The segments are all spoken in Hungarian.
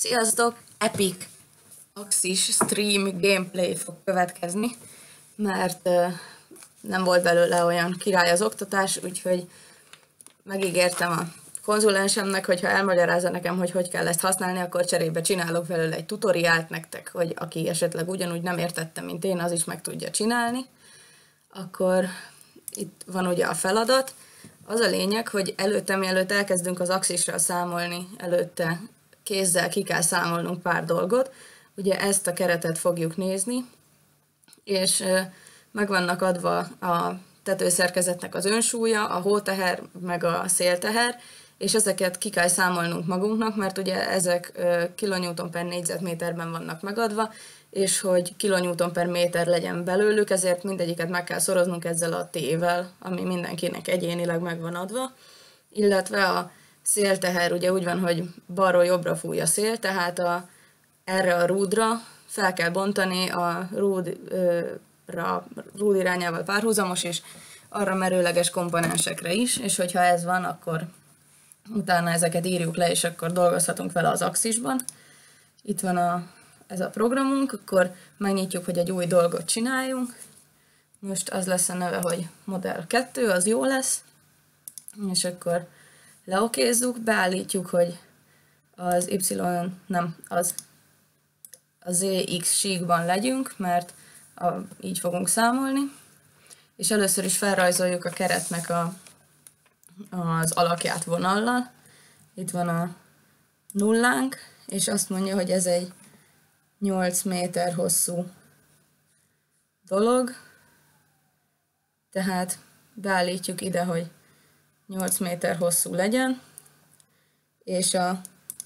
Sziasztok! Epic Axis Stream gameplay fog következni, mert nem volt belőle olyan király az oktatás, úgyhogy megígértem a konzulensemnek, hogyha elmagyarázza nekem, hogy kell ezt használni, akkor cserébe csinálok belőle egy tutoriált nektek, hogy aki esetleg ugyanúgy nem értette, mint én, az is meg tudja csinálni. Akkor itt van ugye a feladat. Az a lényeg, hogy mielőtt elkezdünk az Axissal számolni, előtte kézzel ki kell számolnunk pár dolgot. Ugye ezt a keretet fogjuk nézni, és meg vannak adva a tetőszerkezetnek az önsúlya, a hóteher, meg a szélteher, és ezeket ki kell számolnunk magunknak, mert ugye ezek kilonewton per négyzetméterben vannak megadva, és hogy kilonewton per méter legyen belőlük, ezért mindegyiket meg kell szoroznunk ezzel a T-vel, ami mindenkinek egyénileg meg van adva, illetve a szélteher ugye úgy van, hogy balról jobbra fúj a szél, tehát erre a rúdra fel kell bontani a rúd irányával párhuzamos, és arra merőleges komponensekre is, és hogyha ez van, akkor utána ezeket írjuk le, és akkor dolgozhatunk vele az Axisban. Itt van ez a programunk, akkor megnyitjuk, hogy egy új dolgot csináljunk. Most az lesz a neve, hogy Model 2, az jó lesz, és akkor leokézzuk, beállítjuk, hogy az a ZX síkban legyünk, mert így fogunk számolni, és először is felrajzoljuk a keretnek az alakját vonallal. Itt van a nullánk, és azt mondja, hogy ez egy 8 méter hosszú dolog, tehát beállítjuk ide, hogy 8 méter hosszú legyen, és a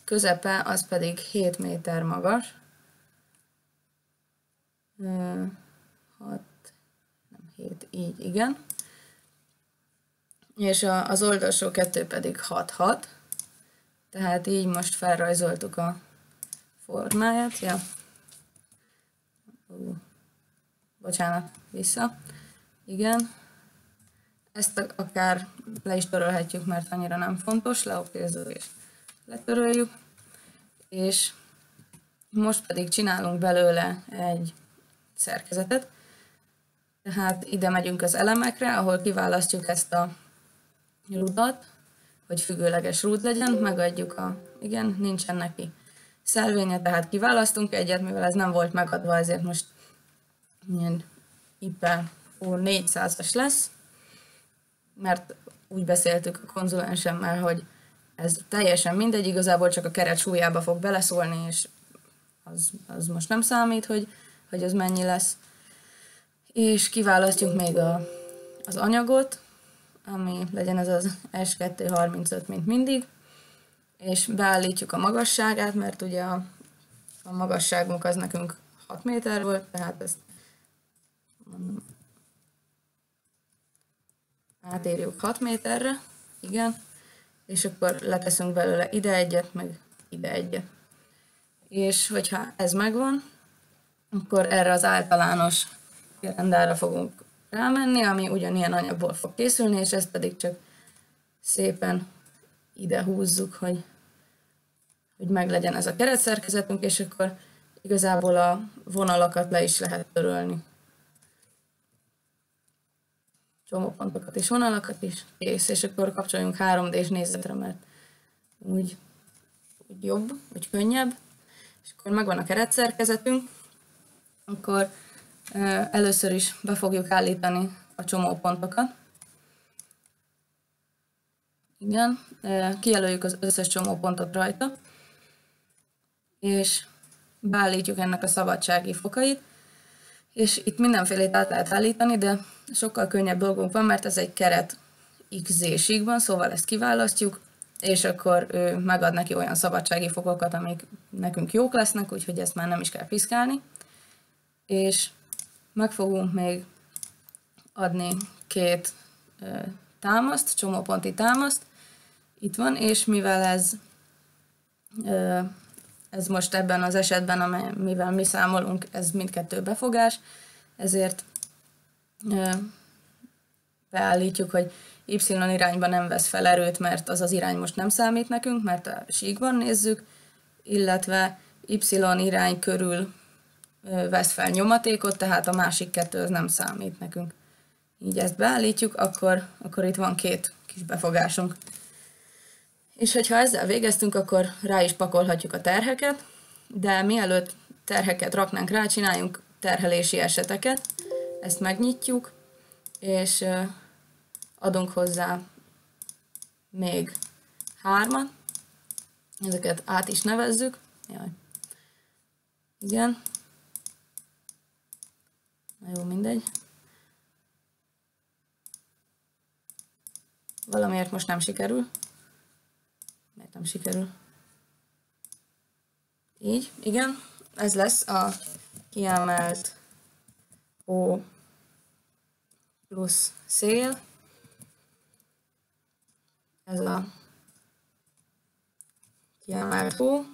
közepe az pedig 7 méter magas. 7, így, igen. És az oldalsó kettő pedig 6-6. Tehát így most felrajzoltuk a formáját. Ja. Bocsánat, vissza. Igen. Ezt akár le is törölhetjük, mert annyira nem fontos. Leokézzük és letöröljük. És most pedig csinálunk belőle egy szerkezetet. Tehát ide megyünk az elemekre, ahol kiválasztjuk ezt a rudat, hogy függőleges rúd legyen, megadjuk igen, nincsen neki szelvénye, tehát kiválasztunk egyet, mivel ez nem volt megadva, ezért most ilyen IPE 400-as lesz, mert úgy beszéltük a konzulensemmel, hogy ez teljesen mindegy, igazából csak a keret súlyába fog beleszólni, és az most nem számít, hogy ez mennyi lesz. És kiválasztjuk még az anyagot, ami legyen ez az S235, mint mindig, és beállítjuk a magasságát, mert ugye a magasságunk az nekünk 6 méter volt, tehát ezt átérjük 6 méterre, igen, és akkor leteszünk belőle ide egyet, meg ide egyet. És hogyha ez megvan, akkor erre az általános gerendára fogunk rámenni, ami ugyanilyen anyagból fog készülni, és ezt pedig csak szépen ide húzzuk, hogy meglegyen ez a keretszerkezetünk, és akkor igazából a vonalakat le is lehet törölni. Csomópontokat és vonalakat is, kész, és akkor kapcsoljunk 3D-s nézetre, mert úgy jobb, úgy könnyebb, és akkor megvan a keretszerkezetünk, akkor először is be fogjuk állítani a csomópontokat. Igen, kijelöljük az összes csomópontot rajta, és beállítjuk ennek a szabadsági fokait, és itt mindenfélét át lehet állítani, de sokkal könnyebb dolgunk van, mert ez egy keret XZ síkban, szóval ezt kiválasztjuk, és akkor ő megad neki olyan szabadsági fokokat, amik nekünk jók lesznek, úgyhogy ezt már nem is kell piszkálni. És meg fogunk még adni 2 támaszt, csomóponti támaszt. Itt van, és mivel ez most ebben az esetben, mivel mi számolunk, ez mindkettő befogás, ezért beállítjuk, hogy Y irányba nem vesz fel erőt, mert az irány most nem számít nekünk, mert a síkban nézzük, illetve y irány körül vesz fel nyomatékot, tehát a másik kettő az nem számít nekünk. Így ezt beállítjuk, akkor itt van két kis befogásunk. És hogyha ezzel végeztünk, akkor rá is pakolhatjuk a terheket, de mielőtt terheket raknánk rá, csináljunk terhelési eseteket. Ezt megnyitjuk, és adunk hozzá még 3. Ezeket át is nevezzük. Jaj. Igen. Na jó, mindegy. Valamiért most nem sikerül. Miért nem sikerül? Így, igen. Ez lesz a kiemelt hó plusz szél. Ez a kiemelt hó.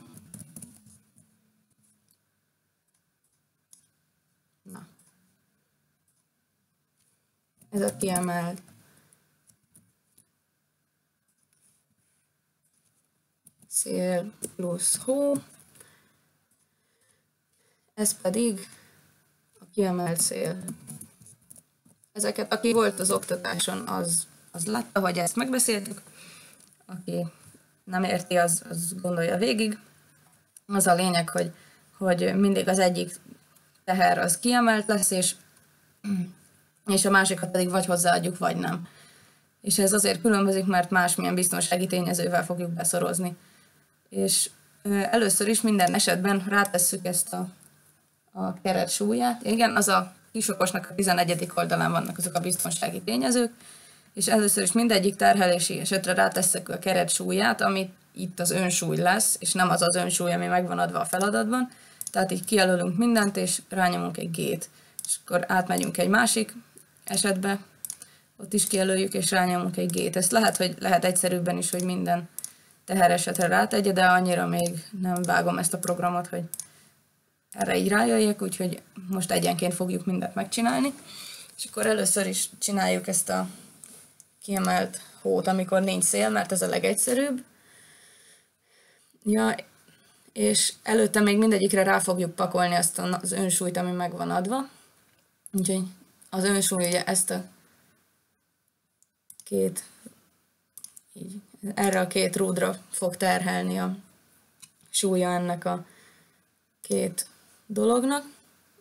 Na. Ez a kiemelt szél plusz hó. Ez pedig a kiemelt szél. Ezeket, aki volt az oktatáson, az látta, hogy ezt megbeszéltük. Aki nem érti, az gondolja végig. Az a lényeg, hogy mindig az egyik teher az kiemelt lesz, és a másikat pedig vagy hozzáadjuk, vagy nem. És ez azért különbözik, mert másmilyen biztonsági tényezővel fogjuk beszorozni. És először is minden esetben rátesszük ezt a keret súlyát. Igen, az a kisokosnak a 11. oldalán vannak azok a biztonsági tényezők, és először is mindegyik terhelési esetre rátesszük a keret súlyát, ami itt az önsúly lesz, és nem az az önsúly, ami megvan adva a feladatban. Tehát így kijelölünk mindent, és rányomunk egy G-t. És akkor átmegyünk egy másik esetbe, ott is kijelöljük, és rányomunk egy G-t. Ez lehet egyszerűbben is, hogy minden teheresetre rátegye, de annyira még nem vágom ezt a programot, hogy erre így rájöjjek, úgyhogy most egyenként fogjuk mindent megcsinálni. És akkor először is csináljuk ezt a kiemelt hót, amikor nincs szél, mert ez a legegyszerűbb. Ja, és előtte még mindegyikre rá fogjuk pakolni azt az önsúlyt, ami meg van adva. Úgyhogy az önsúly ugye ezt a erre a két rúdra fog terhelni a súlya ennek a két dolognak,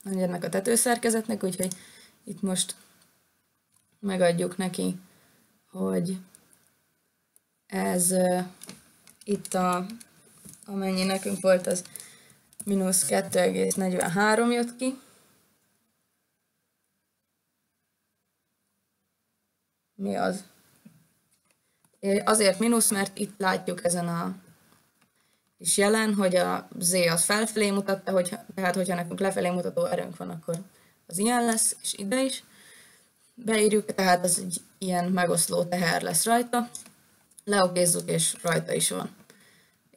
ennek a tetőszerkezetnek, úgyhogy itt most megadjuk neki, hogy ez itt amennyi nekünk volt, az mínusz 2,43 jött ki. Mi az? Azért mínusz, mert itt látjuk ezen a kis jelen, hogy a Z az felfelé mutat, tehát hogyha nekünk lefelé mutató erőnk van, akkor az ilyen lesz, és ide is beírjuk, tehát az egy ilyen megoszló teher lesz rajta. Leokézzuk, és rajta is van.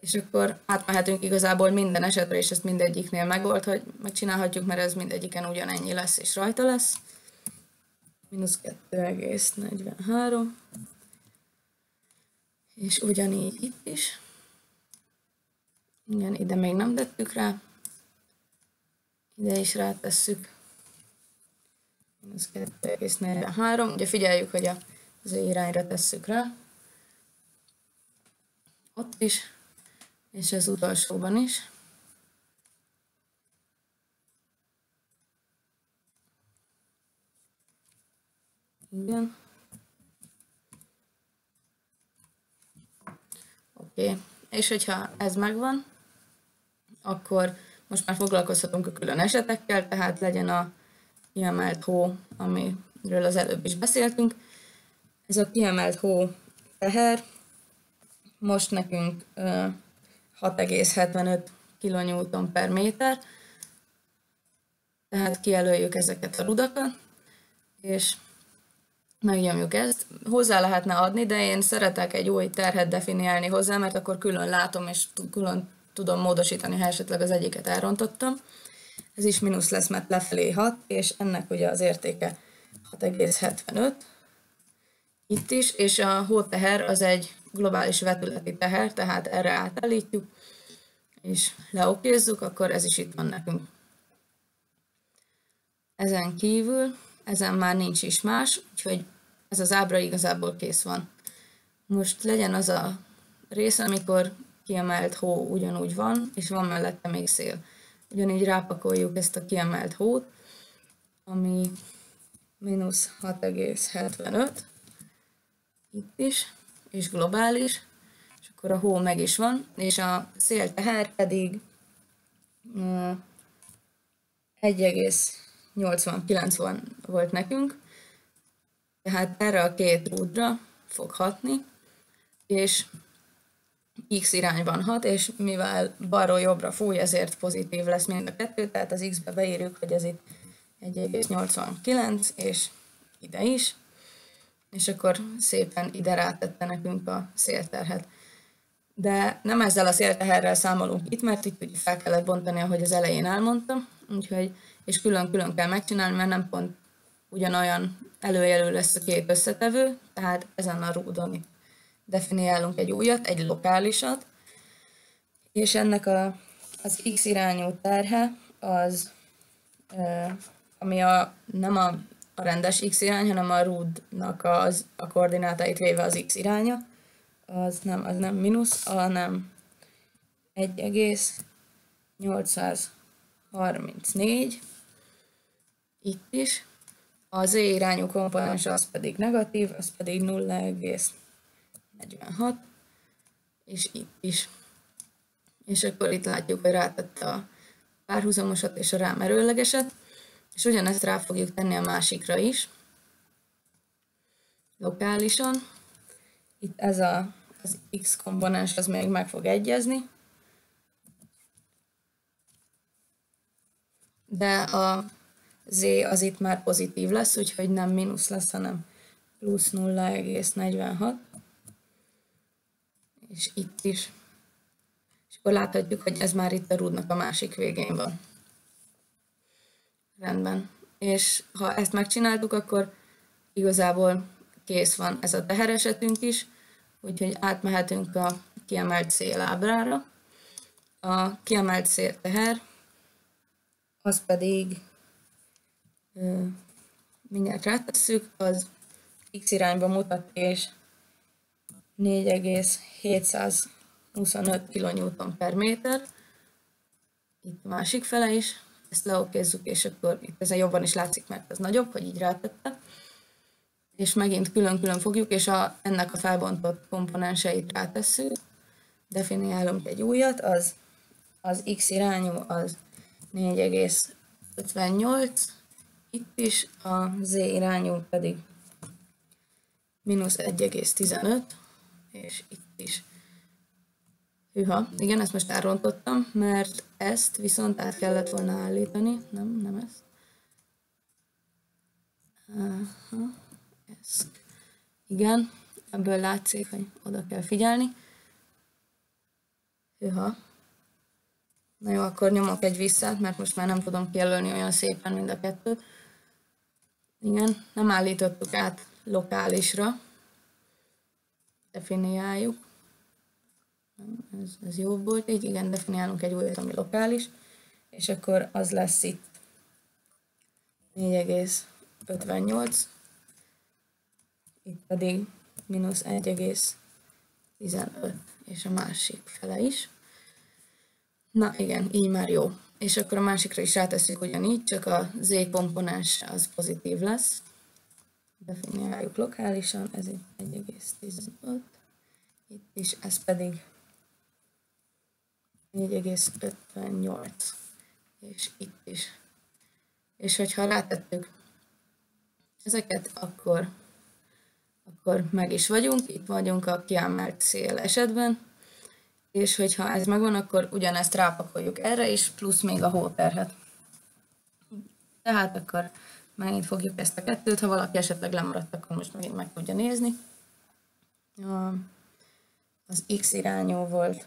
És akkor átmehetünk igazából minden esetre, és ezt mindegyiknél megcsinálhatjuk, mert ez mindegyiken ugyanennyi lesz, és rajta lesz. Mínusz 2,43. És ugyanígy itt is. Igen, ide még nem tettük rá. Ide is rátesszük. Mínusz 2,43. Ugye figyeljük, hogy az irányra tesszük rá. Ott is. És az utolsóban is. Igen. Oké. És hogyha ez megvan, akkor most már foglalkozhatunk a külön esetekkel, tehát legyen a kiemelt hó, amiről az előbb is beszéltünk. Ez a kiemelt hó teher most nekünk 6,75 kN per méter, tehát kijelöljük ezeket a rudakat, és megnyomjuk ezt. Hozzá lehetne adni, de én szeretek egy új terhet definiálni hozzá, mert akkor külön látom, és külön tudom módosítani, ha esetleg az egyiket elrontottam. Ez is mínusz lesz, mert lefelé 6, és ennek ugye az értéke 6,75. Itt is, és a hóteher az egy globális vetületi teher, tehát erre átállítjuk. és leokézzük, akkor ez is itt van nekünk. Ezen kívül, ezen már nincs is más, úgyhogy ez az ábra igazából kész van. Most legyen az a rész, amikor kiemelt hó ugyanúgy van, és van mellette még szél. Ugyanígy rápakoljuk ezt a kiemelt hót, ami mínusz 6,75, itt is, és globális, és akkor a hó meg is van, és a szélteher pedig 1,89 volt nekünk, tehát erre a két rúdra fog hatni, és X irányban hat, és mivel balról jobbra fúj, ezért pozitív lesz mind a kettő, tehát az X-be beírjuk, hogy ez itt 1,89, és ide is, és akkor szépen ide rátette nekünk a szélterhet. De nem ezzel a szélteherrel számolunk itt, mert itt ugye fel kellett bontani, ahogy az elején elmondtam, úgyhogy, és külön-külön kell megcsinálni, mert nem pont ugyanolyan előjelű lesz a két összetevő, tehát ezen a rúdon itt definiálunk egy újat, egy lokálisat, és ennek az X irányú terhe az, ami nem a rendes X irány, hanem a rúdnak a koordinátáit véve az X iránya, az nem mínusz, hanem 1,834, itt is. A Z irányú komponens az pedig negatív, az pedig 0,46, és itt is. És akkor itt látjuk, hogy rátette a párhuzamosat és a rámerőlegeset, és ugyanezt rá fogjuk tenni a másikra is, lokálisan. Itt ez az X komponens az még meg fog egyezni, de a Z az itt már pozitív lesz, úgyhogy nem mínusz lesz, hanem plusz 0,46, és itt is. És akkor láthatjuk, hogy ez már itt a rúdnak a másik végén van. Rendben. És ha ezt megcsináltuk, akkor igazából kész van ez a teheresetünk is, úgyhogy átmehetünk a kiemelt szélábrára. A kiemelt szélteher az pedig mindjárt rátesszük, az X irányba mutat, és 4,725 kN per méter. Itt a másik fele is, ezt leokézzük, és akkor itt ezen jobban is látszik, mert ez nagyobb, hogy így rátette. És megint külön-külön fogjuk, és ennek a felbontott komponenseit rátesszük. Definiálunk egy újat, az X irányú az 4,58, itt is a Z irányú pedig mínusz 1,15, és itt is. Hűha, igen, ezt most elrontottam, mert ezt viszont át kellett volna állítani. Nem ezt. Ez. Igen, ebből látszik, hogy oda kell figyelni. Hűha. Na jó, akkor nyomok egy visszát, mert most már nem tudom kijelölni olyan szépen mind a kettőt. Igen, nem állítottuk át lokálisra. Definiáljuk. Ez jobb volt így, igen, definiálunk egy újat, ami lokális, és akkor az lesz itt 4,58, itt pedig mínusz 1,15, és a másik fele is. Na igen, így már jó. És akkor a másikra is rátesszük ugyanígy, csak a Z komponens az pozitív lesz. Definiáljuk lokálisan, ez itt 1,15, itt is, ez pedig 4,58, és itt is. És hogyha rátettük ezeket, akkor meg is vagyunk, itt vagyunk a kiemelt szél esetben, és hogyha ez megvan, akkor ugyanezt rápakoljuk erre is, plusz még a hóterhet. Tehát akkor megint fogjuk ezt a kettőt, ha valaki esetleg lemaradt, akkor most megint meg tudja nézni. Az X irányú volt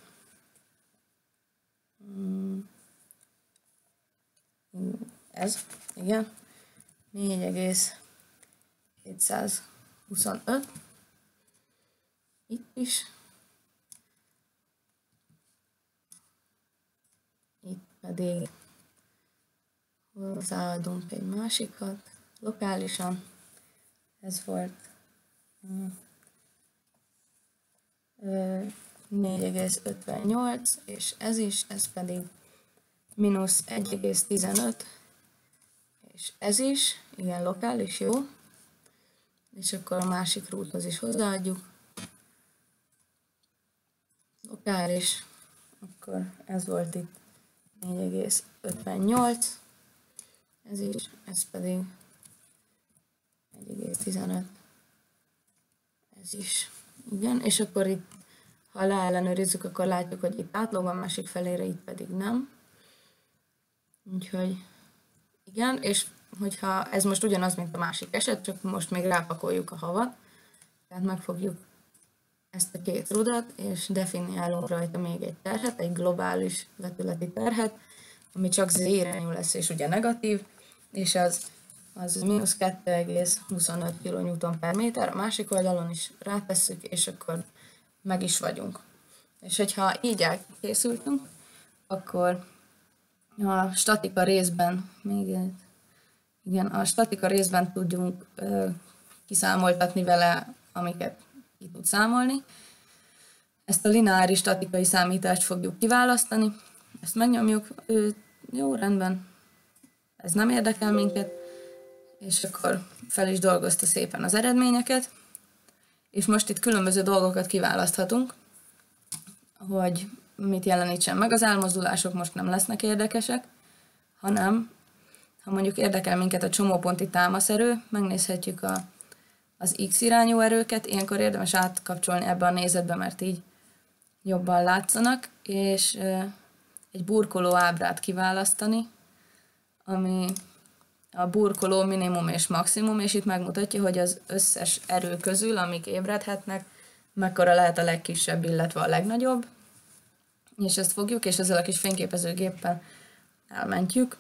ez, igen, 4,725, itt is, pedig hozzáadunk egy másikat lokálisan. Ez volt 4,58, és ez pedig mínusz 1,15, és ez is, igen, lokális, jó. És akkor a másik roothoz is hozzáadjuk. Lokális, akkor ez volt itt 4,58, ez is, ez pedig 1,15, ez is, igen, és akkor itt, ha leellenőrizzük, akkor látjuk, hogy itt átlóg a másik felére, itt pedig nem. Úgyhogy igen, és hogyha ez most ugyanaz, mint a másik eset, csak most még rápakoljuk a havat, tehát megfogjuk ezt a két rudat, és definiálunk rajta még egy terhet, egy globális vetületi terhet, ami csak z irányú lesz, és ugye negatív, és az mínusz 2,25 kN/méter, a másik oldalon is rátesszük, és akkor meg is vagyunk. És hogyha így elkészültünk, akkor a statika részben, a statika részben tudjunk kiszámoltatni vele, amiket ki tud számolni. Ezt a lineáris statikai számítást fogjuk kiválasztani, ezt megnyomjuk, jó, rendben, ez nem érdekel minket, és akkor fel is dolgozta szépen az eredményeket, és most itt különböző dolgokat kiválaszthatunk, hogy mit jelenítsen meg. Az elmozdulások most nem lesznek érdekesek, hanem ha mondjuk érdekel minket a csomóponti támaszerő, megnézhetjük az X irányú erőket, ilyenkor érdemes átkapcsolni ebbe a nézetbe, mert így jobban látszanak, és egy burkoló ábrát kiválasztani, ami a burkoló minimum és maximum, és itt megmutatja, hogy az összes erő közül, amik ébredhetnek, mekkora lehet a legkisebb, illetve a legnagyobb. És ezt fogjuk, és ezzel a kis fényképezőgéppel elmentjük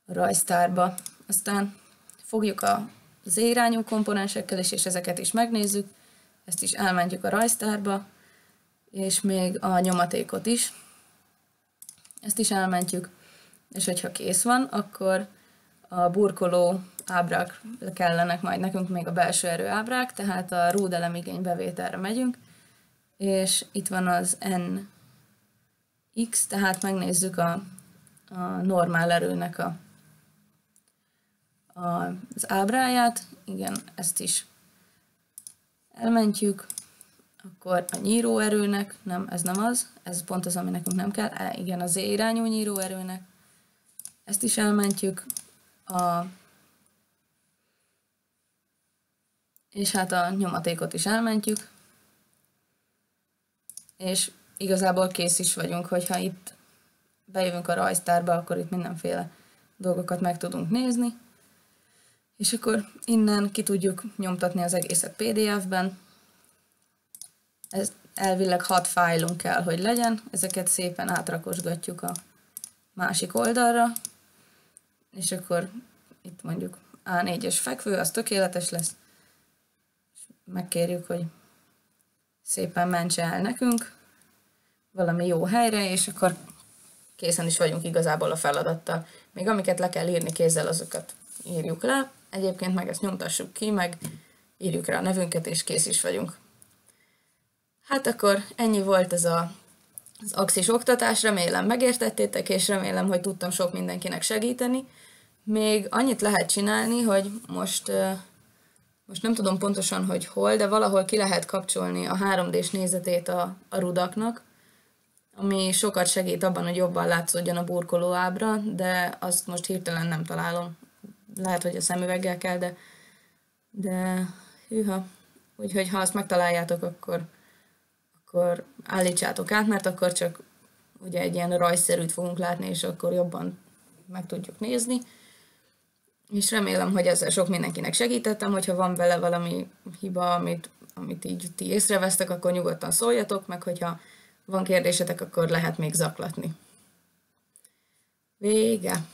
a rajztárba. Aztán fogjuk a z-irányú komponensekkel is, és ezeket is megnézzük. Ezt is elmentjük a rajztárba, és még a nyomatékot is. Ezt is elmentjük, és hogyha kész van, akkor a burkoló ábrák kellenek majd nekünk, még a belső erőábrák, tehát a root elemigénybevételre megyünk, és itt van az nx, tehát megnézzük a normál erőnek az ábráját, igen, ezt is elmentjük, akkor a nyíróerőnek, nem, ez nem az, ez pont az, ami nekünk nem kell, igen, a z irányú nyíróerőnek, ezt is elmentjük, és hát a nyomatékot is elmentjük, és igazából kész is vagyunk, hogyha itt bejövünk a rajztárba, akkor itt mindenféle dolgokat meg tudunk nézni, és akkor innen ki tudjuk nyomtatni az egészet PDF-ben. Ez elvileg 6 fájlunk kell, hogy legyen, ezeket szépen átrakosgatjuk a másik oldalra, és akkor itt mondjuk A4-es fekvő, az tökéletes lesz, és megkérjük, hogy szépen mentse el nekünk valami jó helyre, és akkor készen is vagyunk igazából a feladattal. Még amiket le kell írni kézzel, azokat írjuk le, egyébként meg ezt nyomtassuk ki, meg írjuk rá a nevünket, és kész is vagyunk. Hát akkor ennyi volt ez az Axis oktatás, remélem megértettétek, és remélem, hogy tudtam sok mindenkinek segíteni. Még annyit lehet csinálni, hogy most nem tudom pontosan, hogy hol, de valahol ki lehet kapcsolni a 3D-s nézetét a rudaknak, ami sokat segít abban, hogy jobban látszódjon a burkoló ábra, de azt most hirtelen nem találom. Lehet, hogy a szemüveggel kell, de hűha. Úgyhogy ha azt megtaláljátok, akkor állítsátok át, mert akkor csak ugye egy ilyen rajzszerűt fogunk látni, és akkor jobban meg tudjuk nézni. És remélem, hogy ezzel sok mindenkinek segítettem, hogyha van vele valami hiba, amit így ti észrevesztek, akkor nyugodtan szóljatok, meg hogyha van kérdésetek, akkor lehet még zaklatni. Vége!